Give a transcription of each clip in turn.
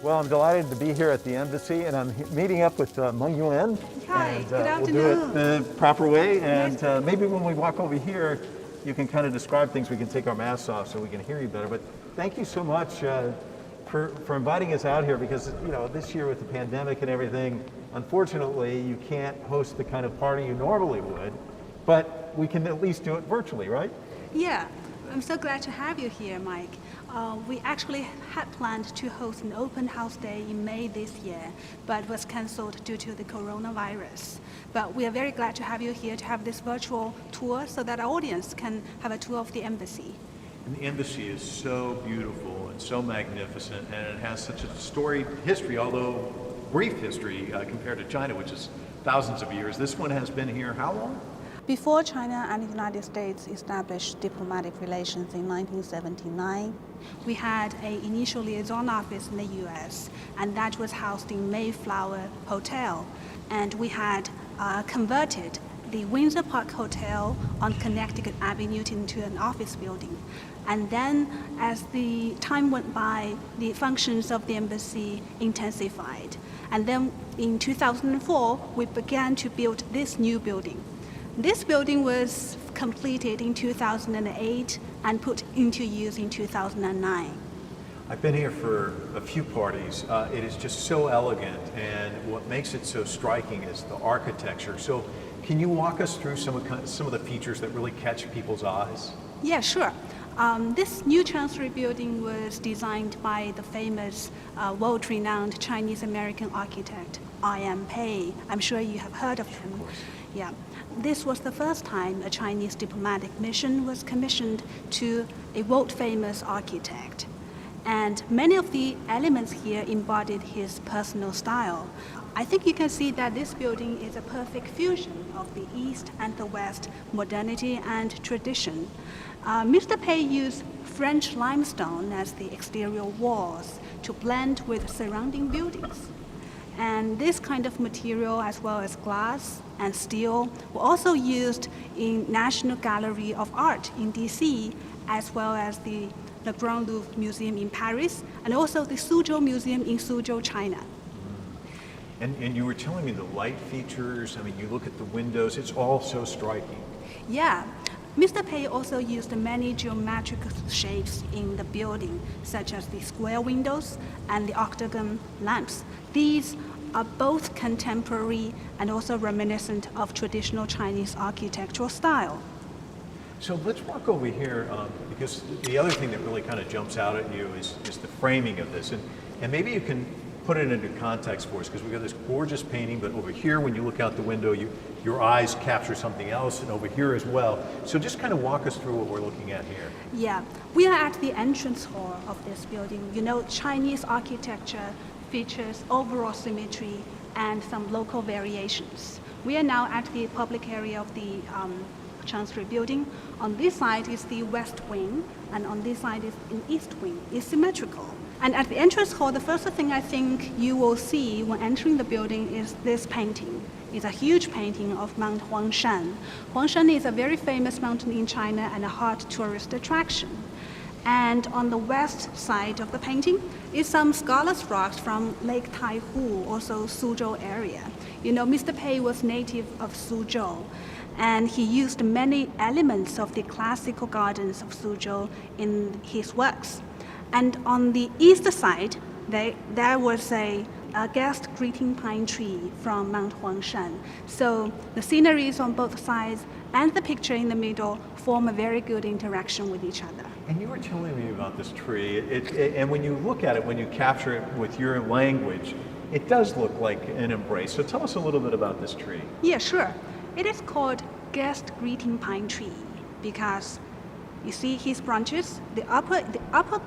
Well, I'm delighted to be here at the embassy, and I'm meeting up with Meng Yuan. Hi, and, good afternoon. We'll do it the proper way, and maybe when we walk over here, you can kind of describe things. We can take our masks off so we can hear you better. But thank you so much for inviting us out here, because this year with the pandemic and everything, unfortunately, you can't host the kind of party you normally would, but we can at least do it virtually, right? Yeah, I'm so glad to have you here, Mike. We actually had planned to host an open house day in May this year, but was cancelled due to the coronavirus. But we are very glad to have you here to have this virtual tour so that our audience can have a tour of the embassy. And the embassy is so beautiful and so magnificent, and it has such a storied history, although brief history compared to China, which is thousands of years. This one has been here how long? Before China and the United States established diplomatic relations in 1979, we had an initial liaison office in the US, and that was housed in Mayflower Hotel. And we had converted the Windsor Park Hotel on Connecticut Avenue into an office building. And then, as the time went by, the functions of the embassy intensified. And then in 2004, we began to build this new building. This building was completed in 2008 and put into use in 2009. I've been here for a few parties. It is just so elegant, and what makes it so striking is the architecture. So can you walk us through some of the features that really catch people's eyes? Yeah, sure. This new chancery building was designed by the famous world-renowned Chinese-American architect, I.M. Pei. I'm sure you have heard of him. Yeah. This was the first time a Chinese diplomatic mission was commissioned to a world-famous architect. And many of the elements here embodied his personal style. I think you can see that this building is a perfect fusion of the East and the West, modernity and tradition. Mr. Pei used French limestone as the exterior walls to blend with surrounding buildings. And this kind of material, as well as glass and steel, were also used in National Gallery of Art in DC, as well as the Grand Louvre Museum in Paris, and also the Suzhou Museum in Suzhou, China. And you were telling me the light features. I mean, you look at the windows, it's all so striking. Yeah. Mr. Pei also used many geometric shapes in the building, such as the square windows and the octagon lamps. These are both contemporary and also reminiscent of traditional Chinese architectural style. So let's walk over here, because the other thing that really kind of jumps out at you is the framing of this. And maybe you can put it into context for us, because we've got this gorgeous painting, but over here, when you look out the window, your eyes capture something else, and over here as well. So just kind of walk us through what we're looking at here. Yeah, we are at the entrance hall of this building. You know, Chinese architecture features overall symmetry and some local variations. We are now at the public area of the Chancery building. On this side is the west wing, and on this side is an east wing. It's symmetrical. And at the entrance hall, the first thing I think you will see when entering the building is this painting. It's a huge painting of Mount Huangshan. Huangshan is a very famous mountain in China and a hot tourist attraction. And on the west side of the painting is some scarlet rocks from Lake Taihu, also Suzhou area. You know, Mr. Pei was native of Suzhou, and he used many elements of the classical gardens of Suzhou in his works. And on the east side, there was a guest greeting pine tree from Mount Huangshan. So the sceneries on both sides and the picture in the middle form a very good interaction with each other. And you were telling me about this tree, and when you look at it, when you capture it with your language, it does look like an embrace. So tell us a little bit about this tree. Yeah, sure. It is called guest greeting pine tree because you see his branches, the upper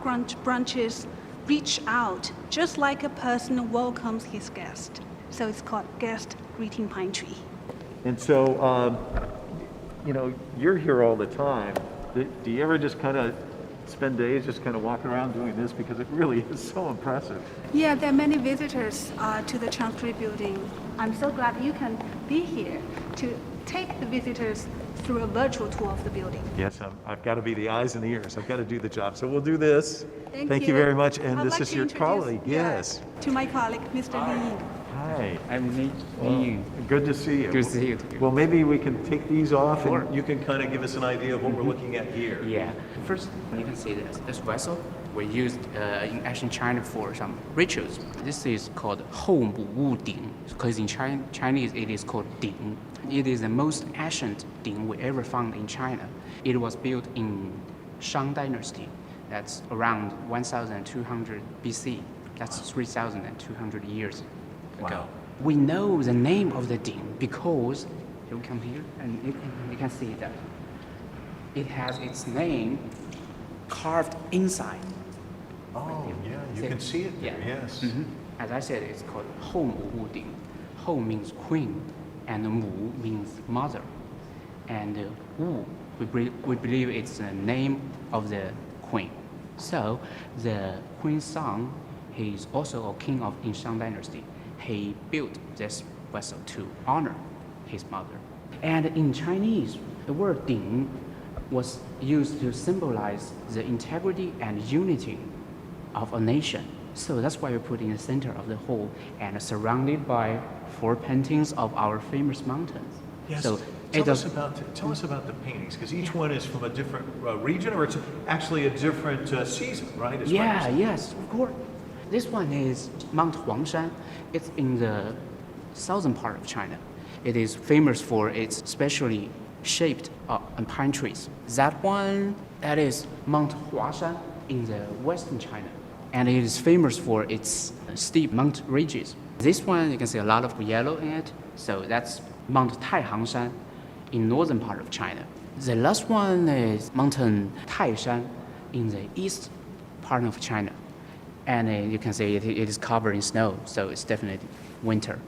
branches reach out just like a person welcomes his guest. So it's called guest greeting pine tree. And so, you're here all the time. Do you ever just kind of spend days just kind of walking around doing this, because it really is so impressive? Yeah, there are many visitors to the Chancery building. I'm so glad you can be here to take the visitors through a virtual tour of the building. Yes, I've got to be the eyes and the ears. I've got to do the job. So we'll do this. Thank you very much. And I'd this like is to your introduce- colleague. yeah, Yes. to my colleague, Mr. Li. Hi. I'm Li. Good to see you. Good to see you too. Well, maybe we can take these off And and you can kind of give us an idea of what we're looking at here. Yeah. First, you can see this vessel were used in ancient China for some rituals. This is called 后母屋顶, because in Chinese it is called 鼎. It is the most ancient 鼎 we ever found in China. It was built in Shang Dynasty. That's around 1200 BC. That's 3,200 years ago. Wow. We know the name of the 鼎 because you come here and you can see that it has its name carved inside. Oh, yeah, you See? can see it there, Yeah. yes. As I said, it's called 后母屋顶. 后 means queen, and 母 means mother. And Wu, we believe it's the name of the queen. So the queen's son, he is also a king of in Shang Dynasty. He built this vessel to honor his mother. And in Chinese, the word 鼎 was used to symbolize the integrity and unity of a nation. So that's why we put in the center of the hall and surrounded by 4 paintings of our famous mountains. Yes. So Tell us about the paintings, because each one is from a different region, or it's actually a different season, right? As yeah, well as- yes, of course. This one is Mount Huangshan. It's in the southern part of China. It is famous for its specially shaped pine trees. That one, that is Mount Huashan in the western China. And it is famous for its steep mountain ridges. This one, you can see a lot of yellow in it. So that's Mount Taihangshan in northern part of China. The last one is Mountain Taishan in the east part of China. And you can see it is covered in snow, so it's definitely winter.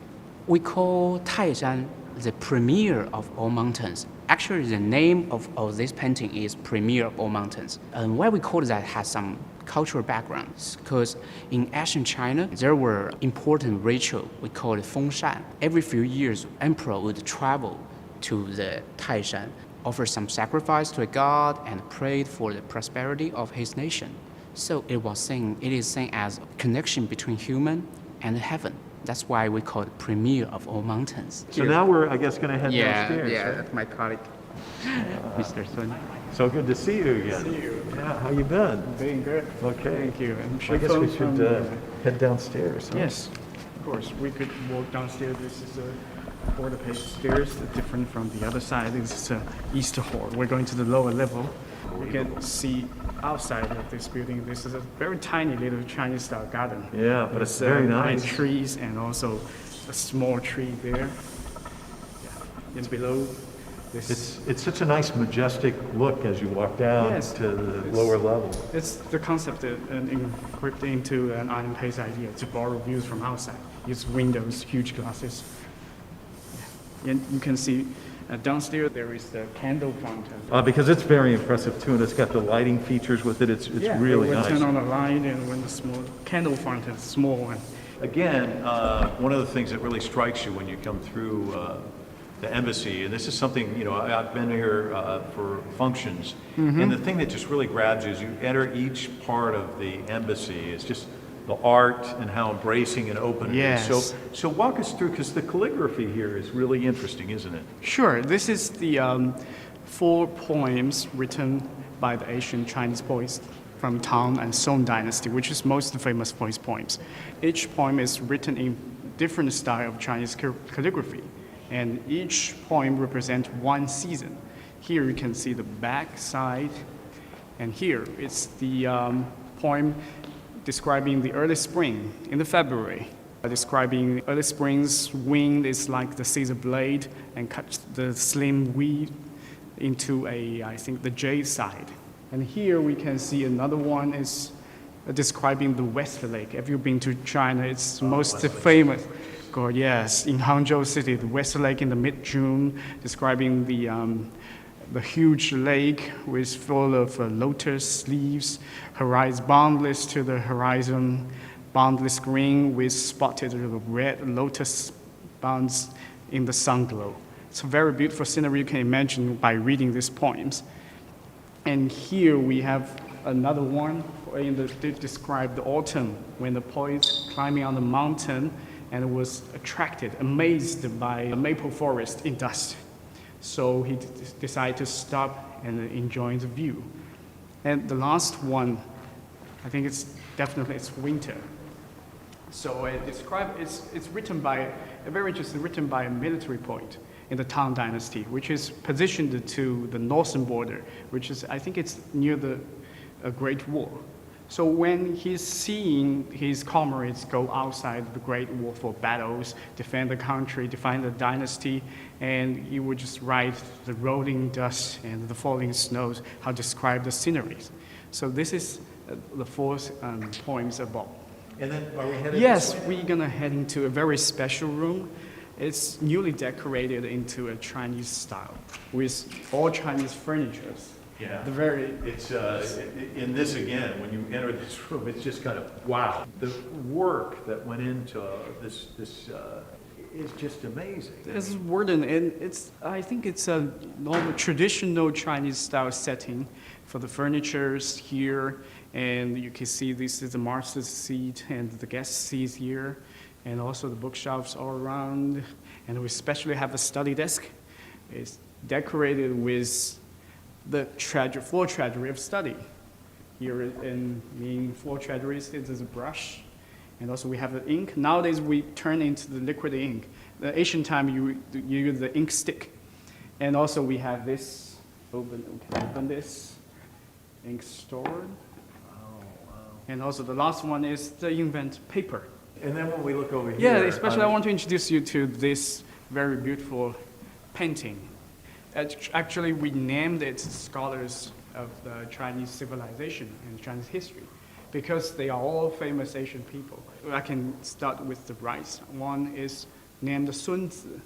We call Taishan the premier of all mountains. Actually, the name of this painting is Premier of All Mountains. And why we call that has some cultural backgrounds, because in ancient China, there were important ritual. We call it Fengshan. Every few years, emperor would travel to the Taishan, offer some sacrifice to a god, and prayed for the prosperity of his nation. So it is seen as a connection between human and heaven. That's why we call it Premier of All Mountains. So now we're, I guess, going to head downstairs. Yeah, right? that's my colleague, Mr. Sun. So good to see you again. See you. Yeah, how you been? Doing good. Okay. Thank you. And I guess we Shifeng should from, head downstairs. Huh? Yes, of course. We could walk downstairs. This is a quarter page stairs, different from the other side. This is a east hall. We're going to the lower level. You can see outside of this building. This is a very tiny little Chinese-style garden. Yeah, but it's With, very pine nice. trees and also a small tree there. Yeah. And below this. It's such a nice majestic look as you walk down Yes. to the It's- lower level. It's the concept and equipped into an Iron Pace idea to borrow views from outside. Use windows, huge glasses. Yeah. And you can see downstairs there is the candle fountain. Because it's very impressive too, and it's got the lighting features with it. It's really we nice. turn on the light and when the small candle fountain is small and Again, one of the things that really strikes you when you come through the embassy, and this is something, you know, I've been here for functions, and the thing that just really grabs you is you enter each part of the embassy, it's just the art and how embracing and open it is. Yes. So walk us through, because the calligraphy here is really interesting, isn't it? Sure, this is the 4 poems written by the ancient Chinese poets from Tang and Song dynasty, which is most famous for his poems. Each poem is written in different style of Chinese calligraphy, and each poem represents one season. Here you can see the back side, and here it's the poem describing the early spring in the February. Describing early spring's wind is like the scissor blade and cuts the slim weed into I think, the jade side. And here we can see another one is describing the West Lake. Have you been to China? It's most famous. God, yes, in Hangzhou City, the West Lake in the mid-June, describing the huge lake with full of lotus leaves, horizon boundless to the horizon, boundless green with spotted red lotus buds in the sun glow. It's a very beautiful scenery you can imagine by reading these poems. And here we have another one they describe the autumn when the poet climbing on the mountain and was attracted, amazed by a maple forest in dust. So he decided to stop and enjoy the view. And the last one, I think it's winter. So it's written by very interesting, written by a military poet in the Tang Dynasty, which is positioned to the northern border, which is, I think it's near the Great War. So when he's seeing his comrades go outside the Great War for battles, defend the country, defend the dynasty, and he would just write the rolling dust and the falling snows, how to describe the sceneries. So this is the four poems about. And then are we headed Yes, this way? we're gonna head into a very special room. It's newly decorated into a Chinese style with all Chinese furniture. Yeah. The very It's in this again, when you enter this room, it's just kind of wow. The work that went into this is just amazing. It's wooden, and I think it's a normal traditional Chinese style setting for the furnitures here. And you can see this is the master's seat and the guest seat here, and also the bookshelves all around. And we especially have a study desk. It's decorated with the floor treasury of study. Here in main floor treasuries, it is a brush. And also we have the ink. Nowadays we turn into the liquid ink. The ancient time you use the ink stick. And also we have this, we can open this, ink stored. And also the last one is the invent paper. And then when we look over here, Yeah, especially I want to introduce you to this very beautiful painting. Actually, we named it Scholars of the Chinese Civilization and Chinese History because they are all famous Asian people. I can start with the right. One is named Sun Tzu,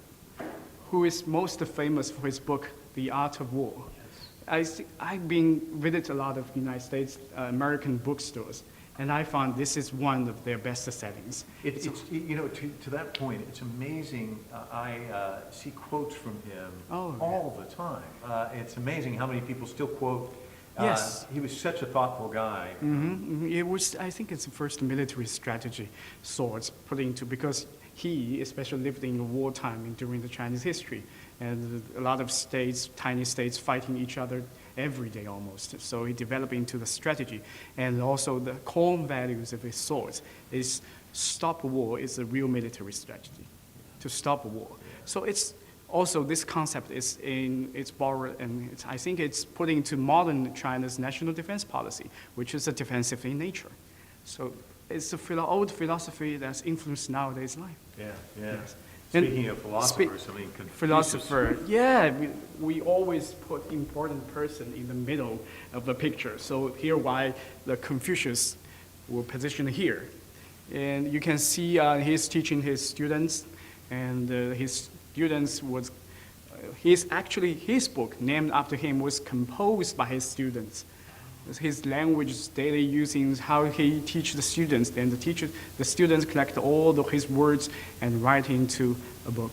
who is most famous for his book, The Art of War. I've been visit a lot of United States, American bookstores, and I found this is one of their best settings. it's you know, to that point, it's amazing. I see quotes from him all the time. It's amazing how many people still quote. Yes. He was such a thoughtful guy. It was, I think it's the first military strategy swords put into, because he especially lived in wartime during the Chinese history. And a lot of states, tiny states, fighting each other every day almost. So he developed into the strategy. And also the core values of his swords is stop war is a real military strategy, to stop war. So it's also this concept is it's borrowed, and I think it's put into modern China's national defense policy, which is a defensive in nature. So it's a old philosophy that's influenced nowadays life. Yeah. Yes. Speaking of philosophers, I mean, Confucius. Philosopher, yeah, we always put important person in the middle of the picture. So here why the Confucius were positioned here. And you can see he's teaching his students, and his students was, his book named after him was composed by his students. His language daily using how he teach the students, and the students collect all his words and write into a book.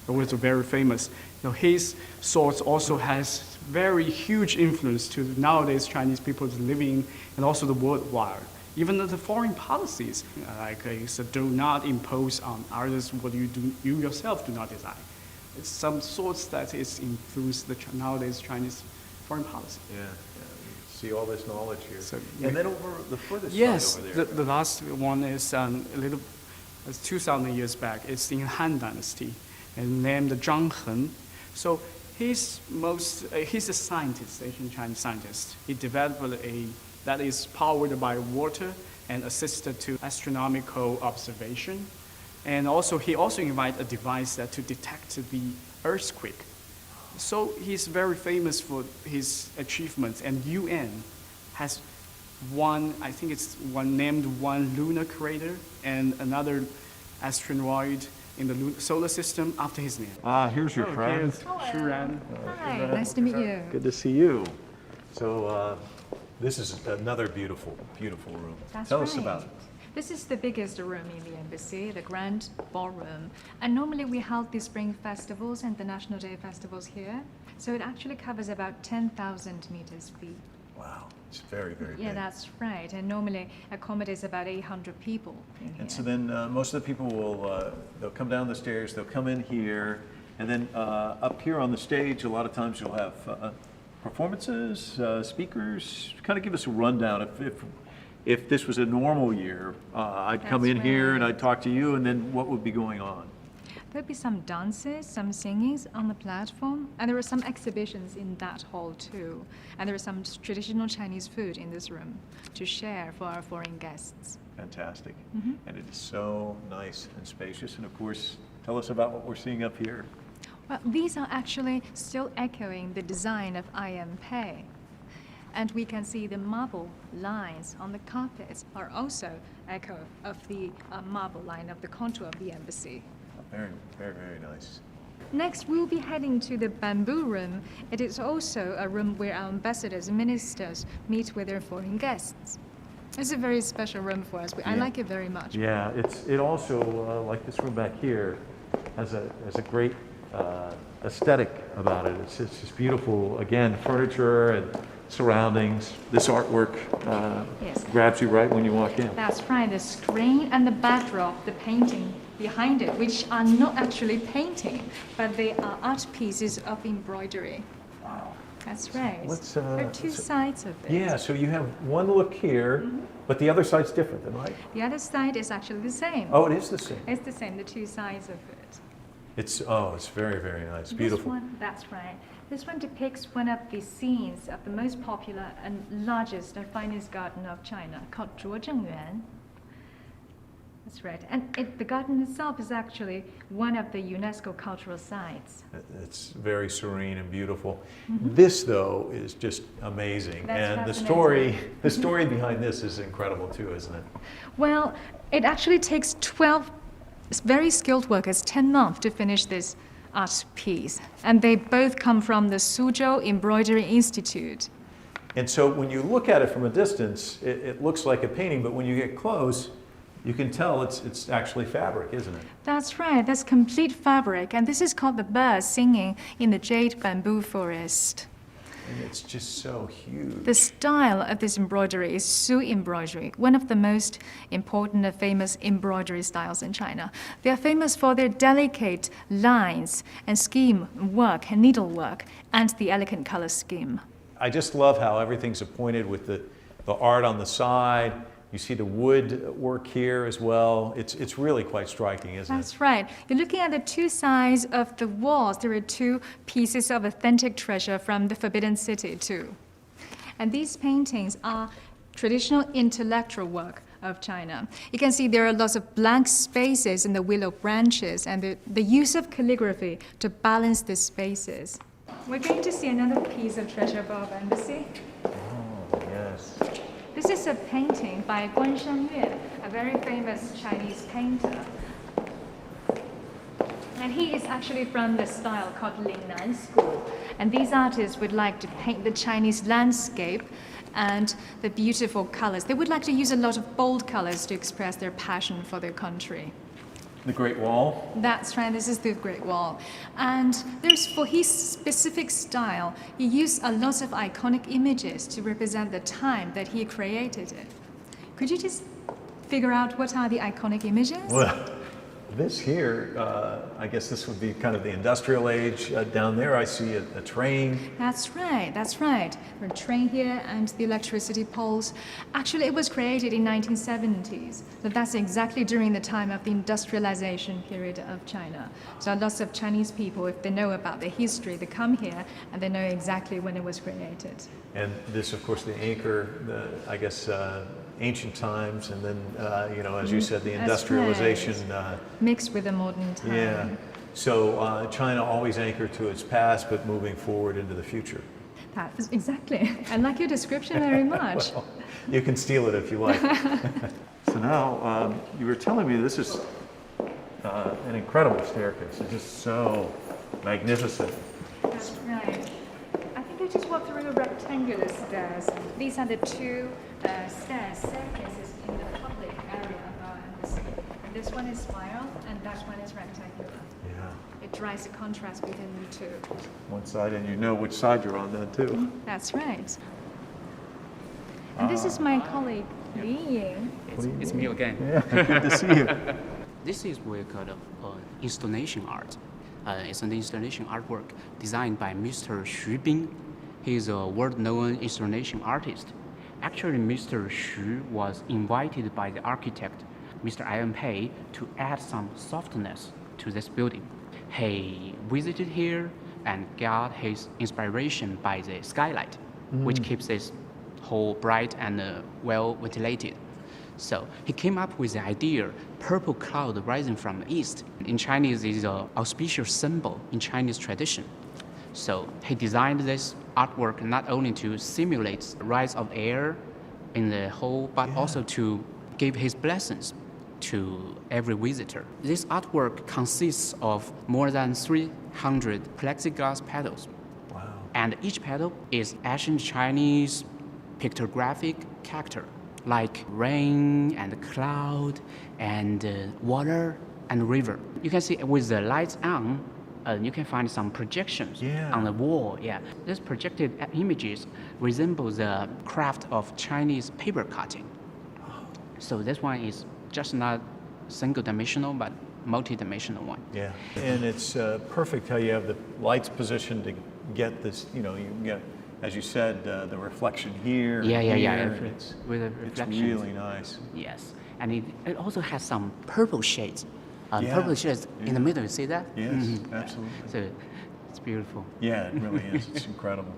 It was very famous. Now, his source also has very huge influence to nowadays Chinese people living and also the worldwide. Even the foreign policies, like so do not impose on others what you yourself do not desire. It's some sorts that is influenced the nowadays Chinese foreign policy. Yeah. See all this knowledge here. So, and then over the furthest yes, side over there. the last one is it's 2,000 years back. It's in Han Dynasty, and named Zhang Hen. So he's a scientist, Asian Chinese scientist. He developed that is powered by water and assisted to astronomical observation, and also he invented a device that to detect the earthquake. So he's very famous for his achievements, and UN has named one lunar crater and another asteroid in the solar system after his name. Here's your friend. Here's Shuran. Hi, nice to meet you. Good to see you. So this is another beautiful, beautiful room. That's Tell us right. about it. This is the biggest room in the embassy, the grand ballroom. And normally we hold the spring festivals and the National Day festivals here. So it actually covers about 10,000 meters feet. Wow, it's very, very Yeah, big. that's right. And normally accommodates about 800 people in here. And so then most of the people will, they'll come down the stairs, they'll come in here, and then up here on the stage, a lot of times you'll have performances, speakers. Kind of give us a rundown. If this was a normal year, I'd come That's in here and right. I'd talk to you, and then what would be going on? There'll be some dances, some singings on the platform, and there are some exhibitions in that hall too. And there is some traditional Chinese food in this room to share for our foreign guests. Fantastic. And it is so nice and spacious. And of course, tell us about what we're seeing up here. Well, these are actually still echoing the design of I Am Pei. And we can see the marble lines on the carpets are also echo of the marble line of the contour of the embassy. Very, very, very nice. Next, we'll be heading to the bamboo room. It is also a room where our ambassadors and ministers meet with their foreign guests. It's a very special room for us. I like it very much. Yeah, it also, like this room back here, has a great aesthetic about it. It's just beautiful, again, furniture and surroundings. This artwork Yes. grabs you right when you walk in. That's right, the screen and the backdrop, the painting behind it, which are not actually painting, but they are art pieces of embroidery. Wow. That's right. Let's, there are two sides of it. Yeah, so you have one look here, but the other side's different, then, right? The other side is actually the same. Oh, it is the same. It's the same, the two sides of it. It's very, very nice. Beautiful. This one, that's right. This one depicts one of the scenes of the most popular and largest and finest garden of China, called Zhuozhengyuan. That's right. And the garden itself is actually one of the UNESCO cultural sites. It's very serene and beautiful. This, though, is just amazing. That's and fascinating. the story behind this is incredible too, isn't it? Well, it actually takes 12 very skilled workers 10 months to finish this art piece. And they both come from the Suzhou Embroidery Institute. And so when you look at it from a distance, it looks like a painting, but when you get close, you can tell it's actually fabric, isn't it? That's right, that's complete fabric. And this is called the bird singing in the jade bamboo forest. And it's just so huge. The style of this embroidery is Su embroidery, one of the most important and famous embroidery styles in China. They are famous for their delicate lines and scheme work and needlework and the elegant color scheme. I just love how everything's appointed with the art on the side. You see the wood work here as well. It's really quite striking, isn't it? That's right. You're looking at the two sides of the walls. There are two pieces of authentic treasure from the Forbidden City too. And these paintings are traditional intellectual work of China. You can see there are lots of blank spaces in the willow branches and the use of calligraphy to balance the spaces. We're going to see another piece of treasure of our embassy. Oh, yes. This is a painting by Guan Shangyue, a very famous Chinese painter. And he is actually from the style called Lingnan school. And these artists would like to paint the Chinese landscape and the beautiful colors. They would like to use a lot of bold colors to express their passion for their country. The Great Wall. That's right, this is the Great Wall. And for his specific style, he used a lot of iconic images to represent the time that he created it. Could you just figure out what are the iconic images? Well, this here, I guess this would be kind of the industrial age. Down there I see a train. That's right, that's right. There's a train here and the electricity poles. Actually, it was created in 1970s. So that's exactly during the time of the industrialization period of China. So lots of Chinese people, if they know about the history, they come here and they know exactly when it was created. And this, of course, the anchor, I guess, ancient times, and then, as you said, the industrialization. Mixed with the modern time. Yeah. So China always anchored to its past, but moving forward into the future. That's exactly. I like your description very much. Well, you can steal it if you like. So now, you were telling me this is an incredible staircase. It's just so magnificent. That's right. I think I just walked through the rectangular stairs. These are the two staircases in the public area. this one is spiral, and that one is rectangular. Yeah. It drives the contrast between the two. One side, and you know which side you're on then too. That's right. And this is my colleague, Li Ying. It's me again. Yeah, good to see you. This is what we call installation art. It's an installation artwork designed by Mr. Xu Bing. He is a world-known installation artist. Actually, Mr. Xu was invited by the architect, Mr. Ian Pei, to add some softness to this building. He visited here and got his inspiration by the skylight, which keeps this hall bright and well ventilated. So he came up with the idea, purple cloud rising from the east. In Chinese, is an auspicious symbol in Chinese tradition. So he designed this artwork not only to simulate the rise of air in the hall, but also to give his blessings to every visitor. This artwork consists of more than 300 plexiglass petals. Wow. And each petal is ancient Chinese pictographic character, like rain and cloud and water and river. You can see with the lights on, you can find some projections on the wall. Yeah, these projected images resemble the craft of Chinese paper cutting. So this one is just not single-dimensional, but multi-dimensional one. Yeah, and it's perfect how you have the lights positioned to get this, you get, as you said, the reflection here. Yeah. It's reflections. really nice. Yes, and it also has some purple shades. Yeah. Purple shades in the middle, you see that? Yes, absolutely. So it's beautiful. Yeah, it really is. It's incredible.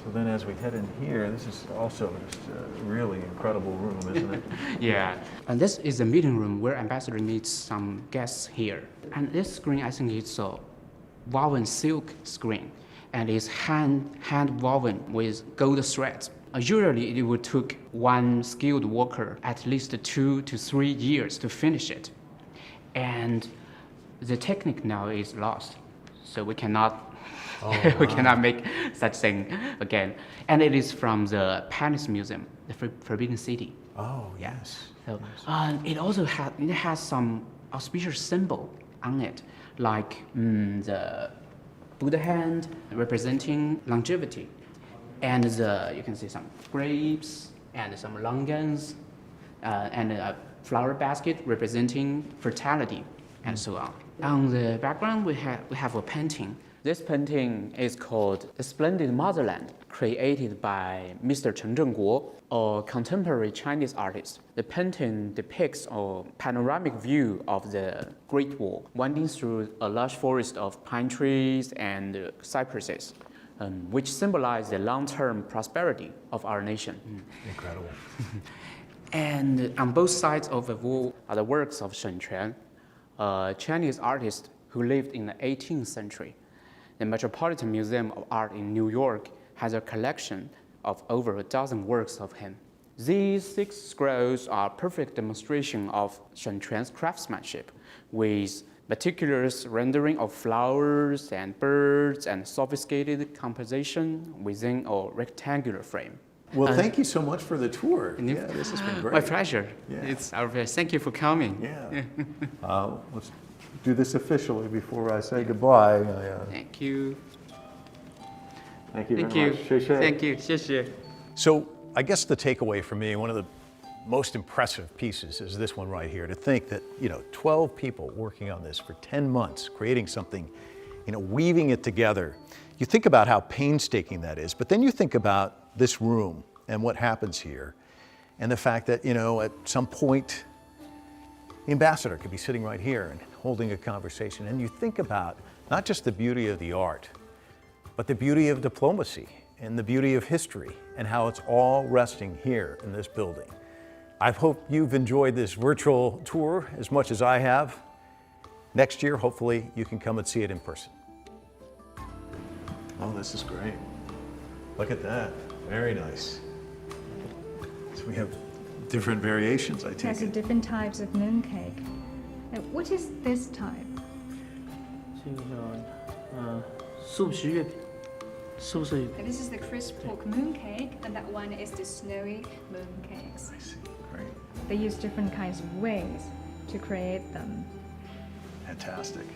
So then as we head in here, this is also just a really incredible room, isn't it? Yeah. And this is the meeting room where ambassador meets some guests here. And this screen, I think it's a woven silk screen, and it's hand woven with gold threads. Usually it would take one skilled worker at least 2 to 3 years to finish it. And the technique now is lost, so we cannot we cannot make such thing again. And it is from the Paris Museum, the Forbidden City. Oh, yes. So it also has some auspicious symbol on it, like the Buddha hand representing longevity, and you can see some grapes and some longanians, and a flower basket representing fertility, and so on. On the background, we have a painting. This painting is called The Splendid Motherland, created by Mr. Chen Zhengguo, a contemporary Chinese artist. The painting depicts a panoramic view of the Great Wall, winding through a lush forest of pine trees and cypresses, which symbolize the long-term prosperity of our nation. Incredible. And on both sides of the wall are the works of Shen Quan, a Chinese artist who lived in the 18th century. The Metropolitan Museum of Art in New York has a collection of over a dozen works of him. These 6 scrolls are a perfect demonstration of Shen Quan's craftsmanship, with meticulous rendering of flowers and birds and sophisticated composition within a rectangular frame. Well, thank you so much for the tour. Yeah, this has been great. My pleasure. Yeah. It's our pleasure. Thank you for coming. Yeah. Let's do this officially before I say goodbye. Thank you. Thank you Thank very you. much. 谢谢. Thank you. 谢谢. So I guess the takeaway for me, one of the most impressive pieces is this one right here. To think that, 12 people working on this for 10 months, creating something, weaving it together. You think about how painstaking that is, but then you think about this room and what happens here, and the fact that, at some point, the ambassador could be sitting right here and holding a conversation. And you think about not just the beauty of the art, but the beauty of diplomacy and the beauty of history and how it's all resting here in this building. I hope you've enjoyed this virtual tour as much as I have. Next year, hopefully, you can come and see it in person. Oh, this is great. Look at that. Very nice. So we have different variations, I take There's it. different types of mooncake. What is this type? 这个叫素食月饼，素食月饼。 This is the crisp pork mooncake, and that one is the snowy mooncakes. I see. Great. They use different kinds of ways to create them. Fantastic.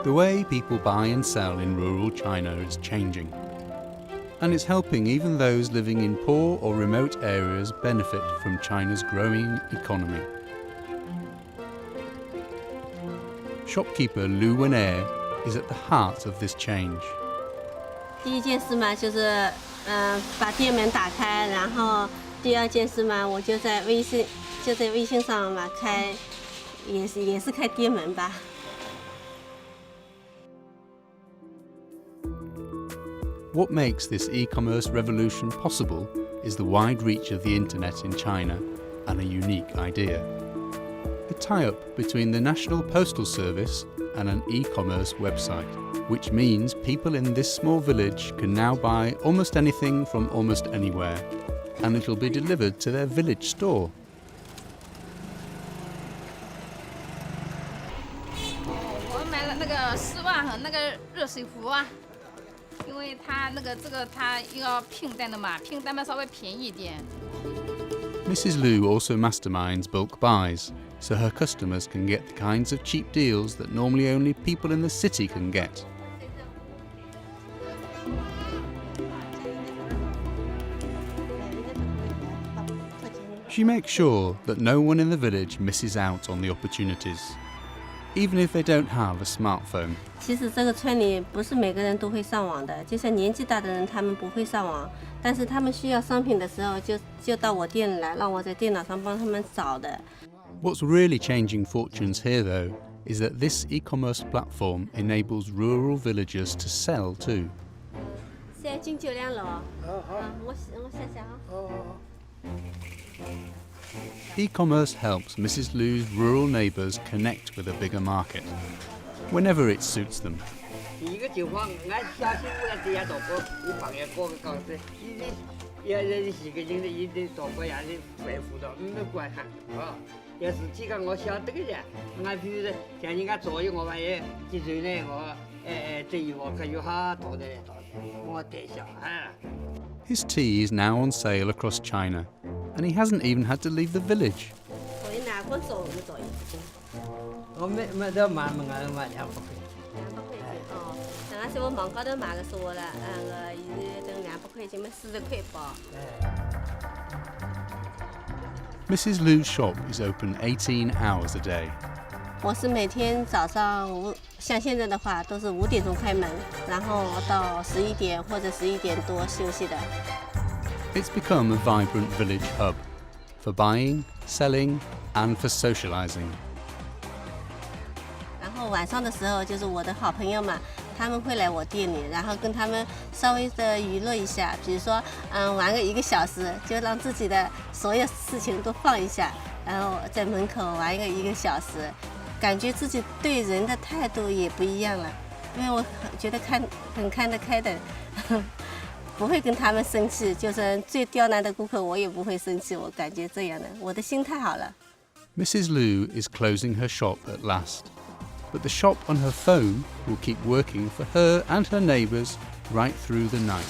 The way people buy and sell in rural China is changing, and it's helping even those living in poor or remote areas benefit from China's growing economy. Shopkeeper Lu Wenair is at the heart of this change. 第一件事嘛，就是把店门打开，然后第二件事嘛，我就在微信上嘛开，也是开店门吧。 What makes this e-commerce revolution possible is the wide reach of the internet in China and a unique idea. A tie-up between the National Postal Service and an e-commerce website, which means people in this small village can now buy almost anything from almost anywhere, and it'll be delivered to their village store. 我买了那个丝袜和那个热水壶啊。 因为它它要拼单的嘛，拼单嘛稍微便宜一点。Mrs. Lu also masterminds bulk buys, so her customers can get the kinds of cheap deals that normally only people in the city can get. She makes sure that no one in the village misses out on the opportunities, even if they don't have a smartphone. 其实这个村里不是每个人都会上网的，就像年纪大的人，他们不会上网，但是他们需要商品的时候，就到我店里来，让我在电脑上帮他们找的。What's really changing fortunes here, though, is that this e-commerce platform enables rural villagers to sell too. 现在进9楼。我想想啊。E-commerce helps Mrs. Lu's rural neighbours connect with a bigger market, whenever it suits them. 第一个情况，俺小媳妇在底下做过，你朋友过个搞事，要是个人的，一定做过样的回复到，没管他啊。要是几个我晓得个人，俺比如说像人家左右我玩意，几岁呢？我对于我可有好多的，我带小孩。 His tea is now on sale across China, and he hasn't even had to leave the village. 所以哪个走就走一次。我没得买200块。200块钱哦，那俺是我网高头买个是我了，现在等200块钱嘛，40块包。 Mrs. Lu's shop is open 18 hours a day. 我是每天早上像现在的话都是5点钟开门，然后到11点或者11点多休息的。 It's become a vibrant village hub for buying, selling, and for socializing. 然后晚上的时候，就是我的好朋友们，他们会来我店里，然后跟他们稍微的娱乐一下，比如说玩个1个小时，就让自己的所有事情都放一下，然后在门口玩1个小时。 感觉自己对人的态度也不一样了，因为我觉得很看得开的，不会跟他们生气，就是最刁难的顾客我也不会生气，我感觉这样的，我的心态好了。Mrs. Lu is closing her shop at last, but the shop on her phone will keep working for her and her neighbours right through the night.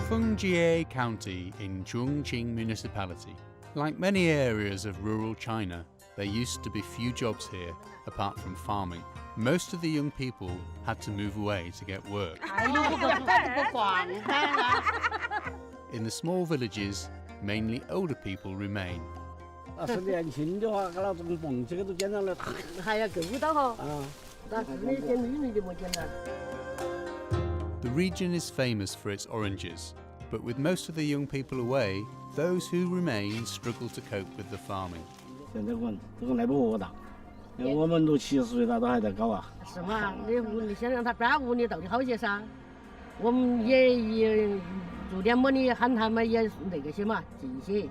Fengjie County in Chongqing Municipality. Like many areas of rural China, there used to be few jobs here apart from farming. Most of the young people had to move away to get work. In the small villages, mainly older people remain. 是年轻的话，跟老中蹦这个都简单了，还要够到哈啊，但是那些女人就没简单。The region is famous for its oranges, but with most of the young people away, those who remain struggle to cope with the farming. 现在这个来不饿大，我们都70岁了，都还在搞啊。是嘛？你先让他搬屋，你到底好些噻？我们也做点么的，喊他们也那个些嘛，记些。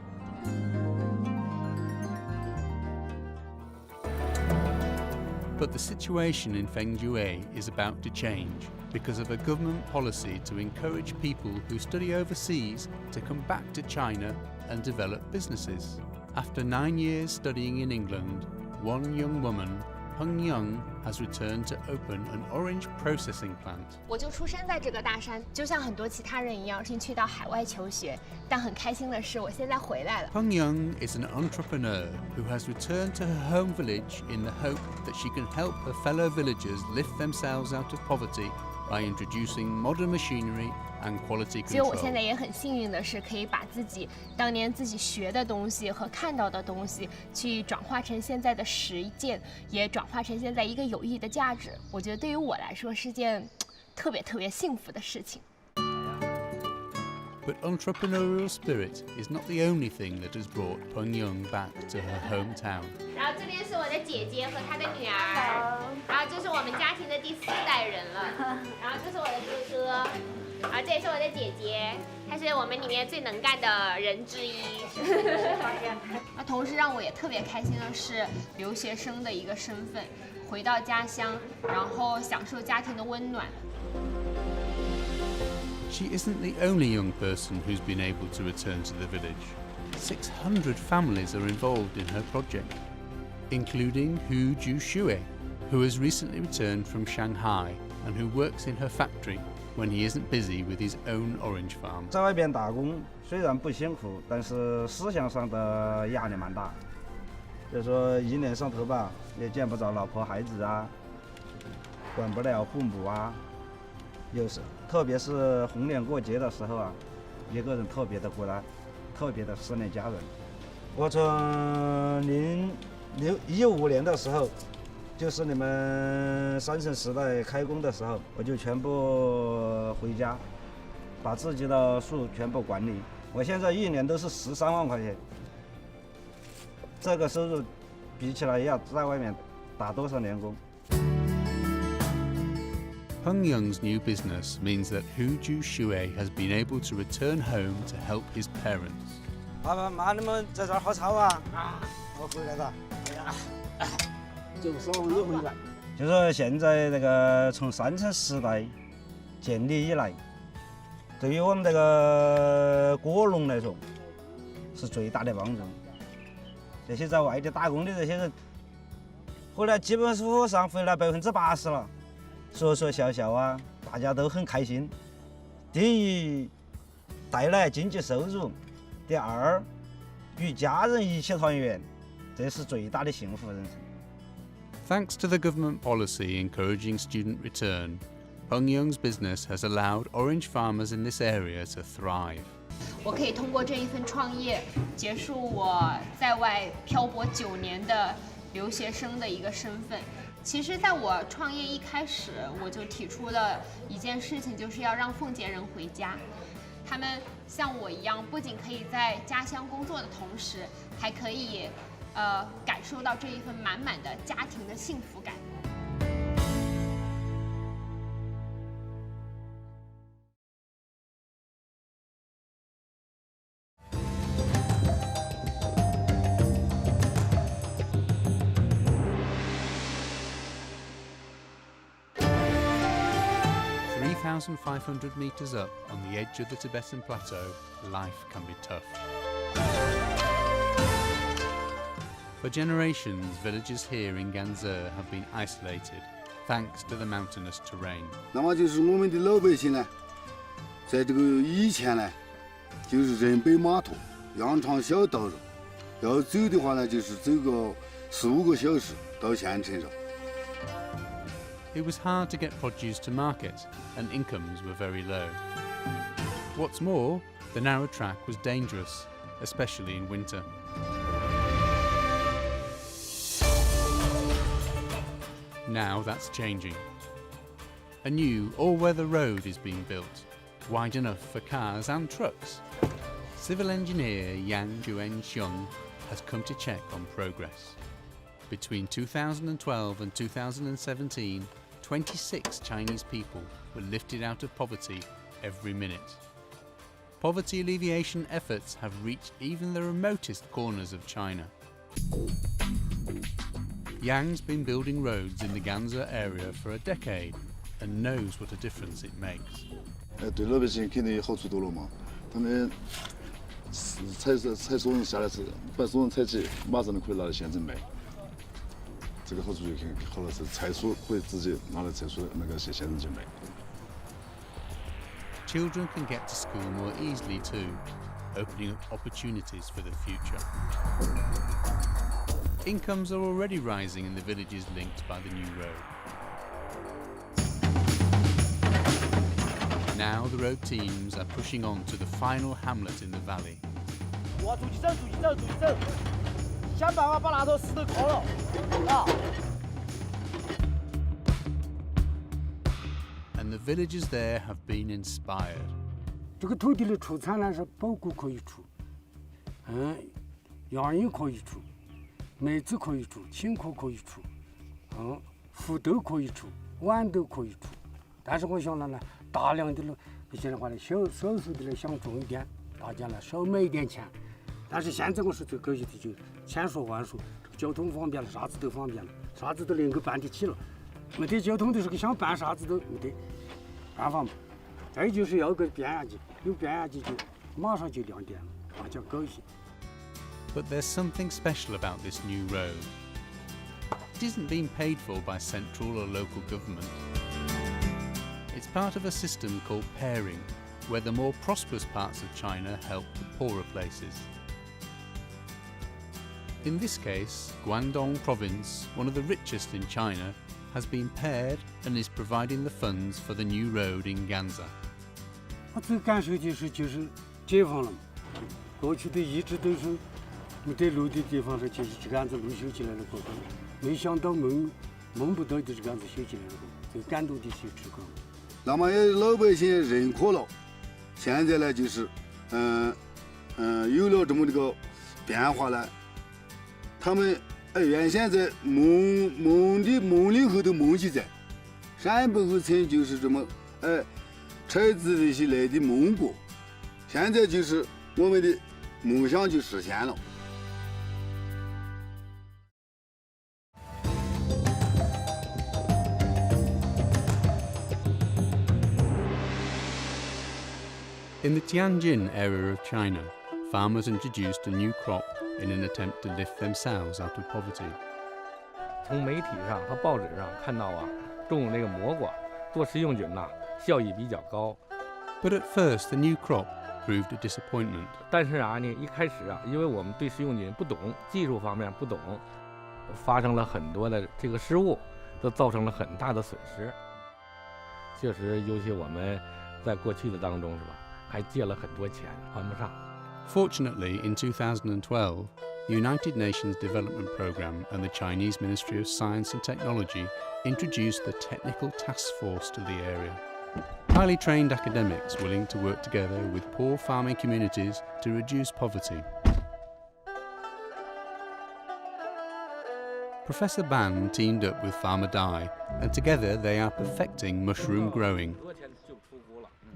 But the situation in Fengjue is about to change because of a government policy to encourage people who study overseas to come back to China and develop businesses. After 9 years studying in England, one young woman, Peng Young, has returned to open an orange processing plant. 我就出生在这个大山，就像很多其他人一样，是去到海外求学。但很开心的是，我现在回来了。Peng Young is an entrepreneur who has returned to her home village in the hope that she can help her fellow villagers lift themselves out of poverty by introducing modern machinery and quality control. 所以我现在也很幸运的是，可以把自己当年自己学的东西和看到的东西，去转化成现在的实践，也转化成现在一个有益的价值。我觉得对于我来说是件特别幸福的事情。But entrepreneurial spirit is not the only thing that has brought Peng Young back to her hometown. 然后这边是我的姐姐和她的女儿，然后这是我们家庭的第4代人了，然后这是我的哥哥，然后这也是我的姐姐，她是我们里面最能干的人之一。那同时让我也特别开心的是，留学生的一个身份，回到家乡，然后享受家庭的温暖。She isn't the only young person who's been able to return to the village. 600 families are involved in her project, including Hu Jushui, who has recently returned from Shanghai and who works in her factory when he isn't busy with his own orange farm. 在外边打工虽然不辛苦，但是思想上的压力蛮大。就是说1年上头吧，也见不着老婆孩子啊，管不了父母啊。有时特别是逢年过节的时候啊，一个人特别的孤单，特别的思念家人。我从2015年的时候，就是你们3城时代开工的时候，我就全部回家，把自己的树全部管理。我现在1年都是13万块钱，这个收入比起来要在外面打多少年工。Peng Young's new business means that Hu Jushui has been able to return home to help his parents. 爸爸妈妈，你们在这儿好吵啊！我回来了。就是我又回来。就说现在这个从3城时代建立以来，对于我们这个果农来说是最大的帮助。这些在外地打工的这些人，回来基本上回来80%了。说笑啊，大家都很开心。第一，带来经济收入；第二，与家人一起团圆，这是最大的幸福人生。Thanks to the government policy encouraging student return, Peng Young's business has allowed orange farmers in this area to thrive. 我可以通过这一份创业，结束我在外漂泊9年的留学生的一个身份。其实，在我创业一开始，我就提出了一件事情，就是要让奉节人回家。他们像我一样，不仅可以在家乡工作的同时，还可以感受到这一份满满的家庭的幸福感。3,500 meters up on the edge of the Tibetan plateau, life can be tough. For generations, villages here in Ganze have been isolated, thanks to the mountainous terrain. 那么就是我们的老百姓呢，在这个以前呢，就是人背马驮，羊肠小道上，要走的话呢，就是走个4-5个小时到县城上。It was hard to get produce to market, and incomes were very low. What's more, the narrow track was dangerous, especially in winter. Now that's changing. A new all-weather road is being built, wide enough for cars and trucks. Civil engineer Yang Juan-xiong has come to check on progress. Between 2012 and 2017, 26 Chinese people were lifted out of poverty every minute. Poverty alleviation efforts have reached even the remotest corners of China. Yang's been building roads in the Ganze area for a decade and knows what a difference it makes. 对老百姓肯定好处多了嘛，他们采收人下来是把收人采集，马上就可以拿到县城卖，这个好处就很好了，是菜蔬可以直接拿来菜蔬那个县城去卖。 Children can get to school more easily too, opening up opportunities for the future. Incomes are already rising in the villages linked by the new road. Now the road teams are pushing on to the final hamlet in the valley. And the villagers there have been inspired. 这个土地的出产呢是包谷可以出，洋芋可以出，梅子可以出，青稞可以出，福豆可以出，豌豆可以出。但是我想呢，大量的了，现在话呢，少数的呢想种一点，大家呢少卖一点钱。但是现在我是最可惜的，就千说万说，这个交通方便了，啥子都方便了，啥子都能够办得起了。没得交通的时候，想办啥子都没得办法嘛。再就是要个变压器，有变压器就马上就亮电了，大家高兴。But there's something special about this new road. It isn't being paid for by central or local government. It's part of a system called pairing, where the more prosperous parts of China help the poorer places. In this case, Guangdong Province, one of the richest in China, has been paired and is providing the funds for the new road in Ganze. 我最感受的是就是解放了嘛，过去的一直都是没得路的地方，是就是这样子路修起来了过后，没想到梦不到的这样子修起来了过后，最感动的是这个。那么老百姓认可了，现在呢就是有了这么这个变化呢，他们原先在梦里后头梦记在，陕北后村就是这么拆自这些来的梦过，现在就是我们的梦想就实现了。In the Tianjin area of China, farmers introduced a new crop in an attempt to lift themselves out of poverty. 从媒体上和报纸上看到种那个蘑菇做食用菌效益比较高。But at first, the new crop proved a disappointment. 但是一开始因为我们对食用菌不懂，技术方面不懂，发生了很多的这个失误，都造成了很大的损失。确实，尤其我们在过去的当中是吧，还借了很多钱还不上。Fortunately, in 2012, the United Nations Development Programme and the Chinese Ministry of Science and Technology introduced the Technical Task Force to the area. Highly trained academics willing to work together with poor farming communities to reduce poverty. Professor Ban teamed up with Farmer Dai, and together they are perfecting mushroom growing.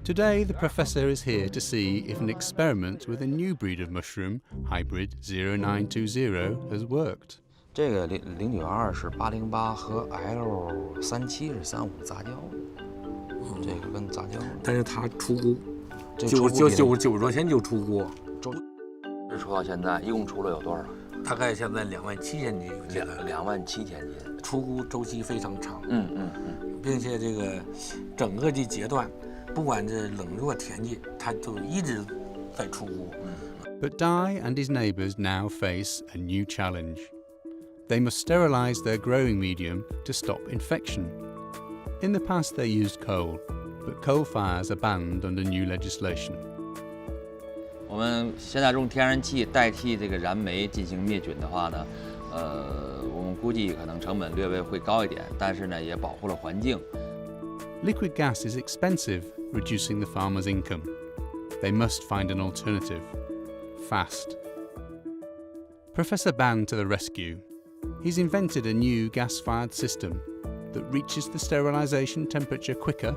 Today, the professor is here to see if an experiment with a new breed of mushroom, hybrid 0920, has worked. 这个0922是808和 L37是35杂交，这个跟杂交。但是它出菇，90多天就出菇。日出到现在，一共出了有多少？大概现在27000斤，27000斤。出菇周期非常长，并且这个整个的阶段。 不管这冷热天气，它都一直在出菇。But Dai and his neighbours now face a new challenge. They must sterilise their growing medium to stop infection. In the past they used coal, but coal fires are banned under new legislation. 我们现在用天然气代替这个燃煤进行灭菌的话呢，我们估计可能成本略微会高一点，但是呢也保护了环境。Liquid gas is expensive, reducing the farmers' income. They must find an alternative. Fast. Professor Ban to the rescue. He's invented a new gas-fired system that reaches the sterilization temperature quicker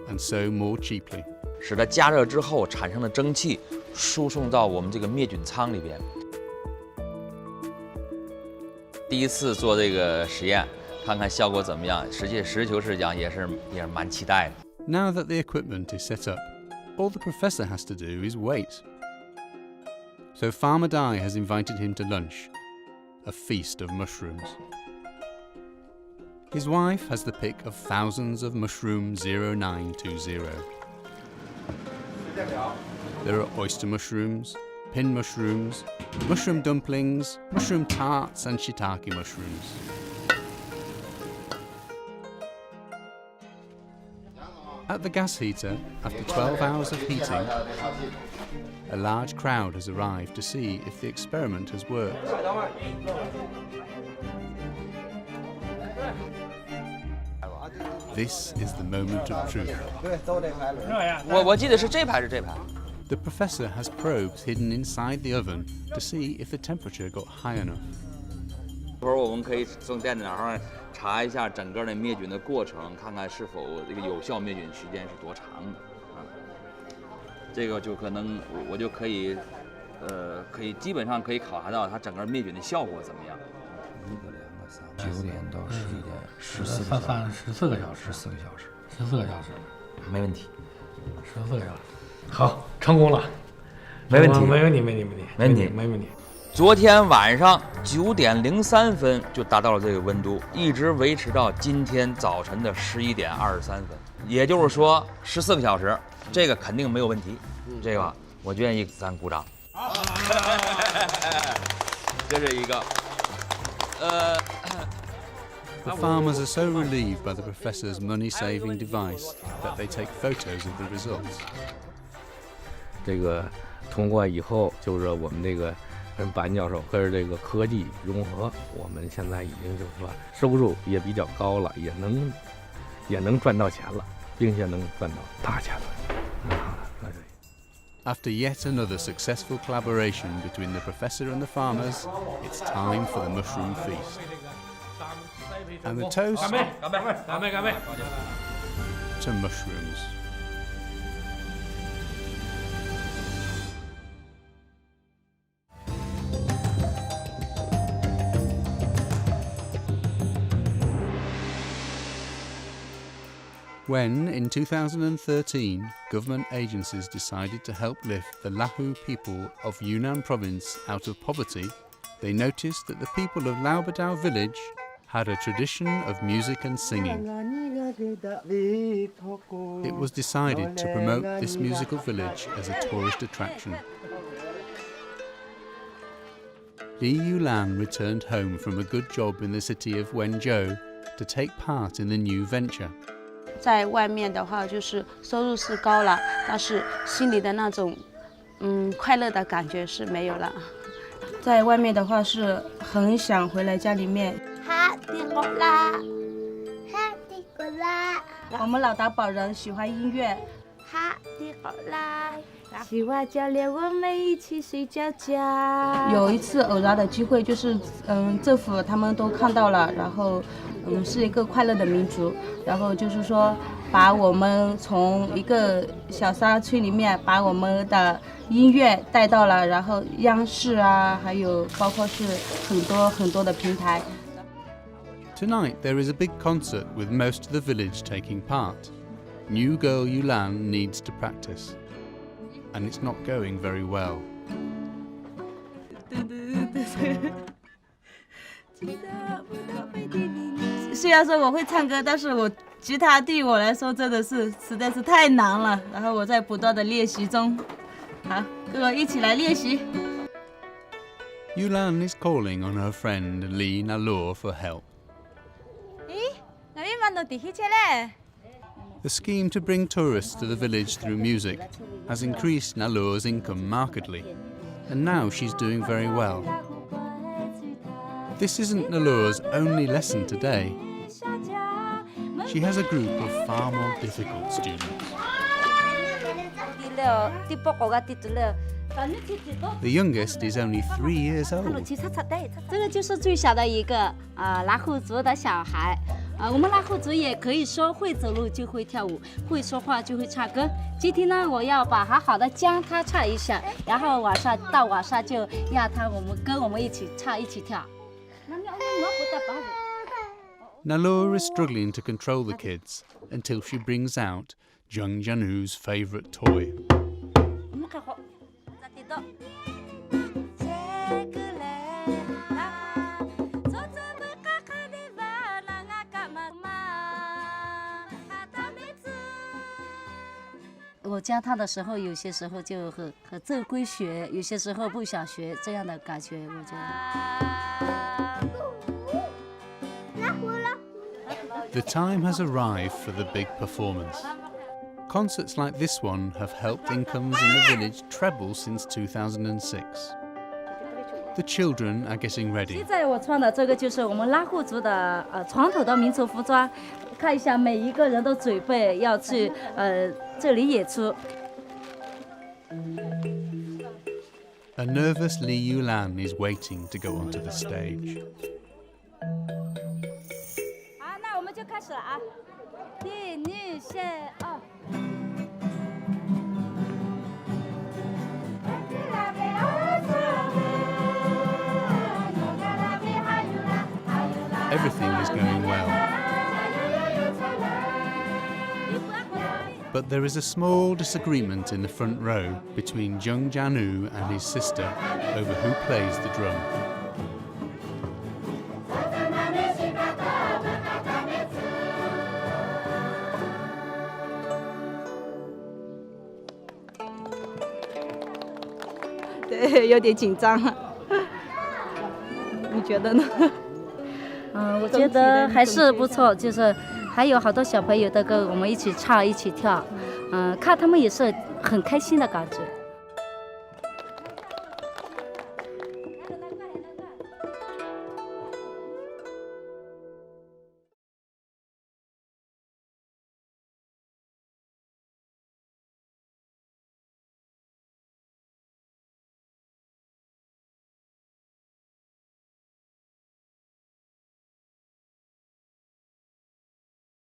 and so more cheaply. 使它加热之后产生的蒸汽输送到我们这个灭菌舱里边。第一次做这个实验，看看效果怎么样。实事求是讲，也是蛮期待的。Now that the equipment is set up, all the professor has to do is wait. So Farmer Dai has invited him to lunch, a feast of mushrooms. His wife has the pick of thousands of mushroom 0920. There are oyster mushrooms, pin mushrooms, mushroom dumplings, mushroom tarts and shiitake mushrooms. At the gas heater, after 12 hours of heating, a large crowd has arrived to see if the experiment has worked. This is the moment of truth. 我记得是这排。 The professor has probes hidden inside the oven to see if the temperature got high enough. 一会儿我们可以从电脑上查一下整个的灭菌的过程，看看是否这个有效灭菌时间是多长的啊。这个就可能我就可以基本上可以考察到它整个灭菌的效果怎么样。 9点到11点，14个小时，14个小时，没问题，14个小时，好，成功了，没问题，没问题。昨天晚上9点03分就达到了这个温度，一直维持到今天早晨的11点23分，也就是说14个小时，这个肯定没有问题，这个我愿意咱鼓掌。这是一个，The farmers are so relieved by the professor's money-saving device that they take photos of the results. 这个通过以后，就是我们这个跟班教授跟这个科技融合，我们现在已经就是说收入也比较高了，也能赚到钱了，并且能赚到大钱了。After yet another successful collaboration between the professor and the farmers, it's time for the mushroom feast. And the toast to mushrooms. When, in 2013, government agencies decided to help lift the Lahu people of Yunnan province out of poverty, they noticed that the people of Laobadao village had a tradition of music and singing. It was decided to promote this musical village as a tourist attraction. Li Yulan returned home from a good job in the city of Wenzhou to take part in the new venture. 在外面的话，就是收入是高了，但是心里的那种快乐的感觉是没有了。在外面的话是很想回来家里面。我们老达堡人喜欢音乐。喜欢教练，我们一起睡觉觉。有一次偶然的机会，就是政府他们都看到了，然后是一个快乐的民族，然后就是说把我们从一个小沙村里面把我们的音乐带到了，然后央视啊，还有包括是很多的平台。Tonight there is a big concert with most of the village taking part. New girl Yulan needs to practice, and it's not going very well. 虽然说我会唱歌，但是吉他对于我来说真的是实在是太难了。然后我在不断的练习中，好，跟我一起来练习。Yulan is calling on her friend Li Nalor for help. 咦，我邊揾到地氣車咧？ The scheme to bring tourists to the village through music has increased Nalour's income markedly, and now she's doing very well. This isn't Nalour's only lesson today. She has a group of far more difficult students. The youngest is only 3 years old. 这个就是最小的一个拉祜族的小孩。我们拉祜族也可以说会走路就会跳舞，会说话就会唱歌。今天呢，我要把好的教他唱一下，然后晚上就让他跟我们一起唱一起跳。Nalour is struggling to control the kids until she brings out Zheng Jianu's favourite toy. "我教他的时候，有些时候就和正规学，有些时候不想学，这样的感觉，我觉得。The time has arrived for the big performance. Concerts like this one have helped incomes in the village treble since 2006. The children are getting ready. 现在我穿的这个就是我们拉祜族的传统的民族服装，看一下每一个人都准备要去这里演出。A nervous Li Yulan is waiting to go onto the stage. 好，那我们就开始了啊！第二线二。Everything is going well. But there is a small disagreement in the front row between Zheng Jianu and his sister over who plays the drum. "对，有点紧张。你觉得呢？我觉得还是不错，就是还有好多小朋友都跟我们一起唱、一起跳，看他们也是很开心的感觉。